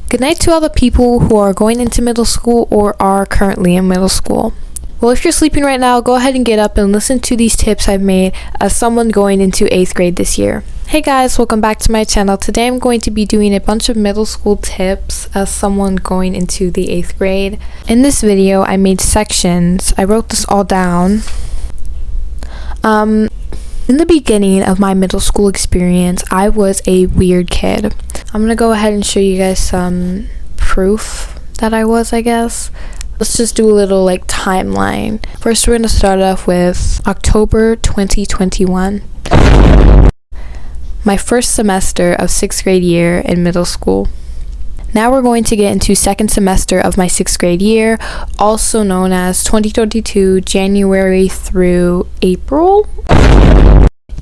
Good night to all the people who are going into middle school or are currently in middle school. Well, if you're sleeping right now, go ahead and get up and listen to these tips I've made as someone going into 8th grade this year. Hey guys, welcome back to my channel. Today I'm going to be doing a bunch of middle school tips as someone going into the 8th grade. In this video, I made sections. I wrote this all down. In the beginning of my middle school experience, I was a weird kid. I'm gonna go ahead and show you guys some proof that I was, I guess. Let's just do a little timeline. First, we're gonna start off with October 2021. My first semester of 6th grade year in middle school. Now we're going to get into second semester of my 6th grade year, also known as 2022 January through April.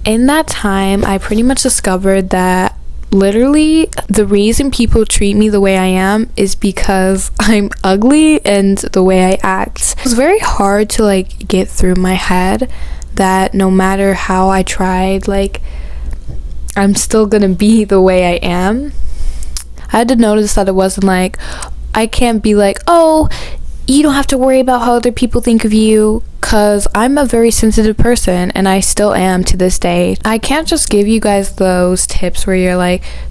In that time, I pretty much discovered that literally the reason people treat me the way I am is because I'm ugly and the way I act. It was very hard to get through my head that no matter how I tried, I'm still gonna be the way I am. I had to notice that it wasn't I can't be oh, you don't have to worry about how other people think of you, because I'm a very sensitive person and I still am to this day. I can't just give you guys those tips where you're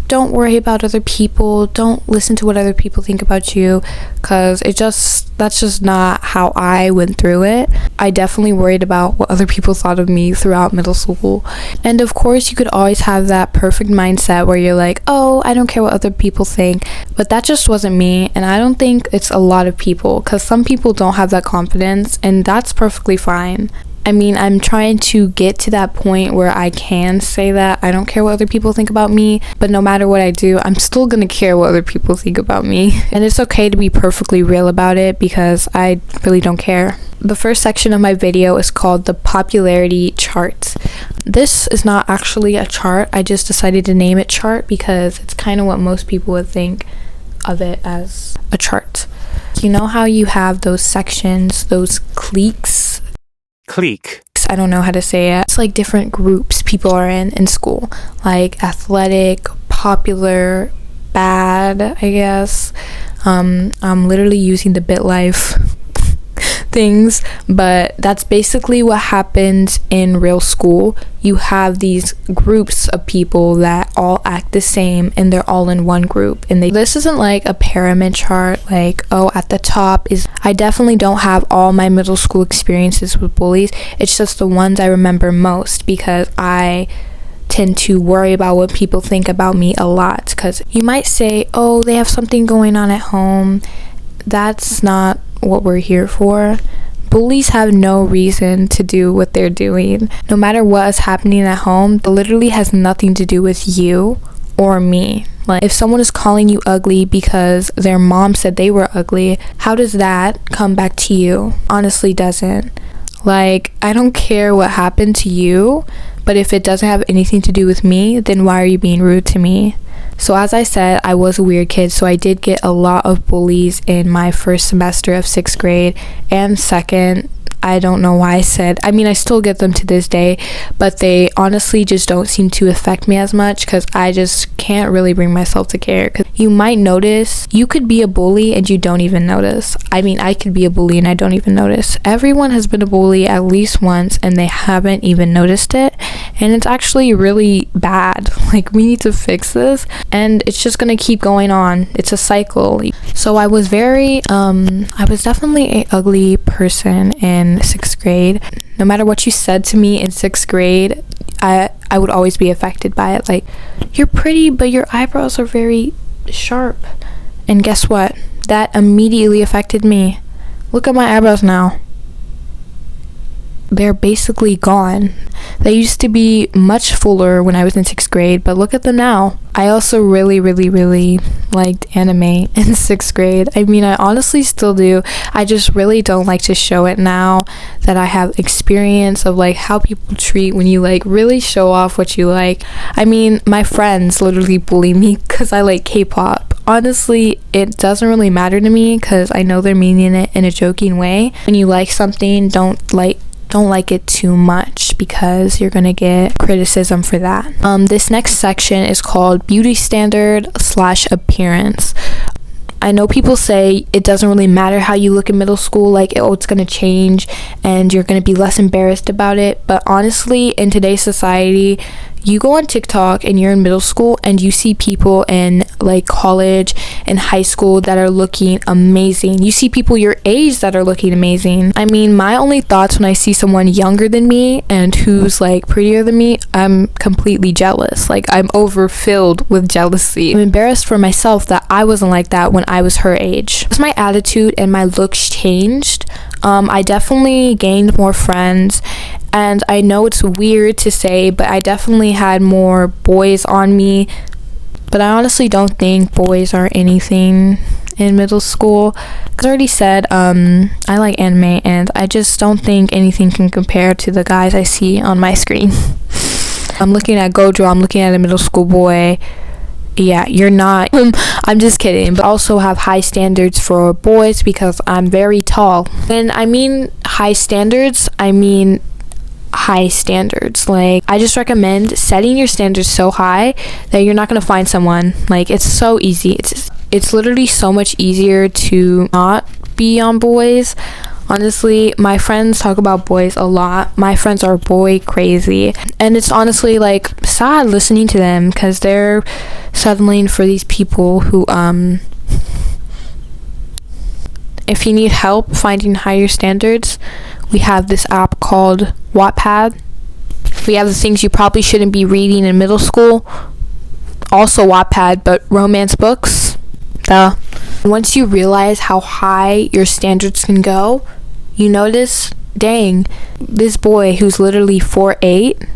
don't worry about other people, don't listen to what other people think about you, because that's just not how I went through it. I definitely worried about what other people thought of me throughout middle school. And of course, you could always have that perfect mindset where you're oh, I don't care what other people think, but that just wasn't me, and I don't think it's a lot of people, because some people don't have that confidence, and that's perfectly fine. I mean, I'm trying to get to that point where I can say that I don't care what other people think about me, but no matter what I do, I'm still gonna care what other people think about me. And it's okay to be perfectly real about it, because I really don't care. The first section of my video is called the Popularity Charts. This is not actually a chart, I just decided to name it chart because it's kind of what most people would think of it as a chart. You know how you have those sections, those cliques? Clique. I don't know how to say it. It's different groups people are in school, athletic, popular, bad, I guess. I'm literally using the BitLife things, but that's basically what happens in real school. You have these groups of people that all act the same, and they're all in one group, and this isn't a pyramid chart, oh, at the top is. I definitely don't have all my middle school experiences with bullies. It's just the ones I remember most, because I tend to worry about what people think about me a lot, because you might say, oh, they have something going on at home. That's not what we're here for. Bullies have no reason to do what they're doing. No matter what is happening at home, it literally has nothing to do with you or me. If someone is calling you ugly because their mom said they were ugly, how does that come back to you? Honestly, doesn't. I don't care what happened to you, but if it doesn't have anything to do with me, then why are you being rude to me? So as I said, I was a weird kid, so I did get a lot of bullies in my first semester of 6th grade and second. I don't know why I still get them to this day, but they honestly just don't seem to affect me as much, because I just can't really bring myself to care. Because you might notice, you could be a bully and you don't even notice. I could be a bully and I don't even notice. Everyone has been a bully at least once and they haven't even noticed it, and it's actually really bad. We need to fix this, and it's just gonna keep going on. It's a cycle. So I was definitely an ugly person in 6th grade. No matter what you said to me in 6th grade, I would always be affected by it. You're pretty, but your eyebrows are very sharp. And guess what? That immediately affected me. Look at my eyebrows now. They're basically gone. They used to be much fuller when I was in 6th grade, but look at them now. I also really liked anime in 6th grade. I honestly still do. I just really don't like to show it now that I have experience of how people treat when you really show off what you like. My friends literally bully me because I like K-pop. Honestly, it doesn't really matter to me because I know they're meaning it in a joking way. When you like something, don't like it too much, because you're gonna get criticism for that. This next section is called beauty standard / appearance. I know people say it doesn't really matter how you look in middle school, like, oh, it's gonna change and you're gonna be less embarrassed about it. But honestly, in today's society, you go on TikTok and you're in middle school and you see people in like college and high school that are looking amazing. You see people your age that are looking amazing. I mean, my only thoughts when I see someone younger than me and who's like prettier than me, I'm completely jealous. Like, I'm overfilled with jealousy. I'm embarrassed for myself that I wasn't like that when I was her age. As my attitude and my looks changed, I definitely gained more friends. And I know it's weird to say, but I definitely had more boys on me. But I honestly don't think boys are anything in middle school. As I already said, I like anime, and I just don't think anything can compare to the guys I see on my screen. I'm looking at Gojo, I'm looking at a middle school boy. Yeah, you're not. I'm just kidding. But I also have high standards for boys because I'm very tall. And I mean high standards, I mean high standards. Like, I just recommend setting your standards so high that you're not gonna find someone. Like, it's so easy. It's literally so much easier to not be on boys. Honestly, my friends talk about boys a lot. My friends are boy crazy, and it's honestly like sad listening to them because they're settling for these people who if you need help finding higher standards, we have this app called Wattpad. We have the things you probably shouldn't be reading in middle school. Also Wattpad, but romance books. Duh. Once you realize how high your standards can go, you notice, dang, this boy who's literally 4'8",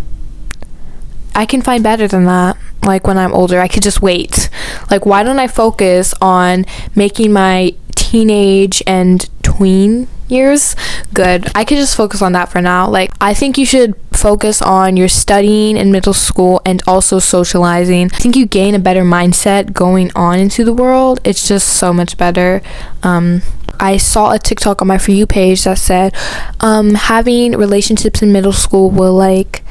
I can find better than that. Like, when I'm older, I could just wait. Like, why don't I focus on making my teenage and tween years good? I could just focus on that for now. Like, I think you should focus on your studying in middle school and also socializing. I think you gain a better mindset going on into the world. It's just so much better. I saw a TikTok on my For You page that said having relationships in middle school will like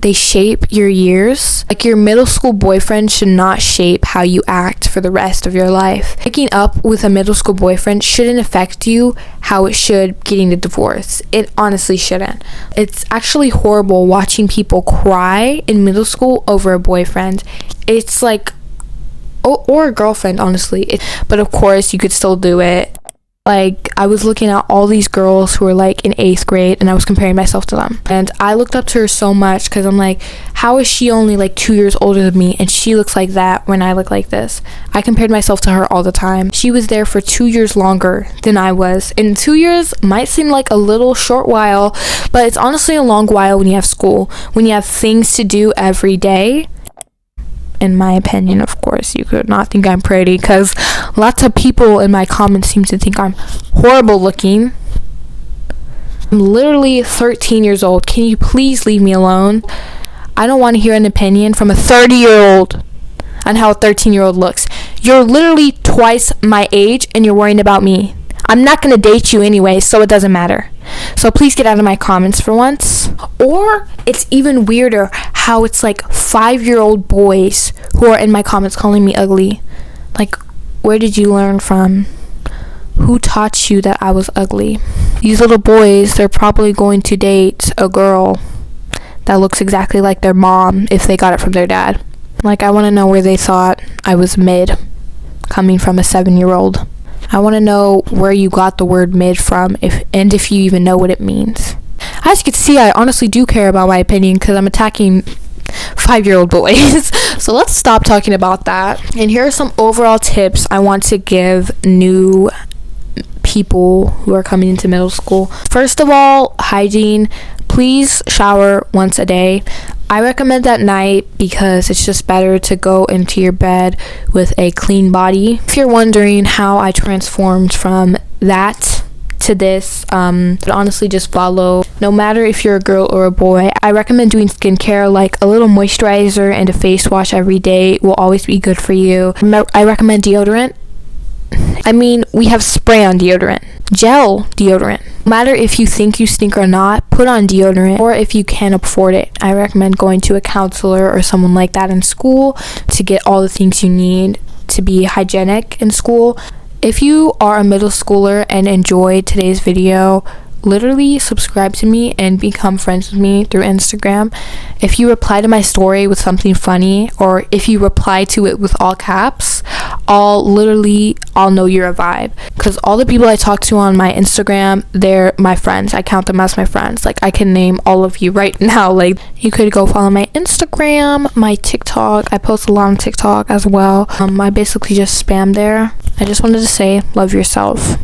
they shape your years. Like, your middle school boyfriend should not shape how you act for the rest of your life. Picking up with a middle school boyfriend shouldn't affect you how it should getting a divorce. It honestly shouldn't. It's actually horrible watching people cry in middle school over a boyfriend. It's like, or a girlfriend, honestly. But of course, you could still do it. Like, I was looking at all these girls who were like in 8th grade and I was comparing myself to them. And I looked up to her so much because I'm like, how is she only like 2 years older than me and she looks like that when I look like this? I compared myself to her all the time. She was there for 2 years longer than I was. And 2 years might seem like a little short while, but it's honestly a long while when you have school, when you have things to do every day. In my opinion, of course, you could not think I'm pretty because lots of people in my comments seem to think I'm horrible looking. I'm literally 13 years old. Can you please leave me alone? I don't want to hear an opinion from a 30-year-old on how a 13-year-old looks. You're literally twice my age and you're worrying about me. I'm not going to date you anyway, so it doesn't matter. So please get out of my comments for once. Or it's even weirder how it's like 5-year-old boys who are in my comments calling me ugly. Like, where did you learn from? Who taught you that I was ugly? These little boys, they're probably going to date a girl that looks exactly like their mom if they got it from their dad. Like, I want to know where they thought I was mid, coming from a 7-year-old. I want to know where you got the word mid from, if you even know what it means. As you can see, I honestly do care about my opinion because I'm attacking 5-year-old boys. So let's stop talking about that. And here are some overall tips I want to give new people who are coming into middle school. First of all, hygiene. Please shower once a day. I recommend at night because it's just better to go into your bed with a clean body. If you're wondering how I transformed from that to this, honestly just follow. No matter if you're a girl or a boy, I recommend doing skincare, like a little moisturizer and a face wash every day will always be good for you. I recommend deodorant. I mean, we have spray-on deodorant, gel deodorant. No matter if you think you stink or not, put on deodorant. Or if you can't afford it, I recommend going to a counselor or someone like that in school to get all the things you need. to be hygienic in school. If you are a middle schooler and enjoyed today's video, literally subscribe to me and become friends with me through Instagram. If you reply to my story with something funny, or if you reply to it with all caps, I'll know you're a vibe, because all the people I talk to on my Instagram, they're my friends. I count them as my friends. Like, I can name all of you right now. Like, you could go follow my Instagram, my TikTok. I post a lot on TikTok as well. I basically just spam there. I just wanted to say, love yourself.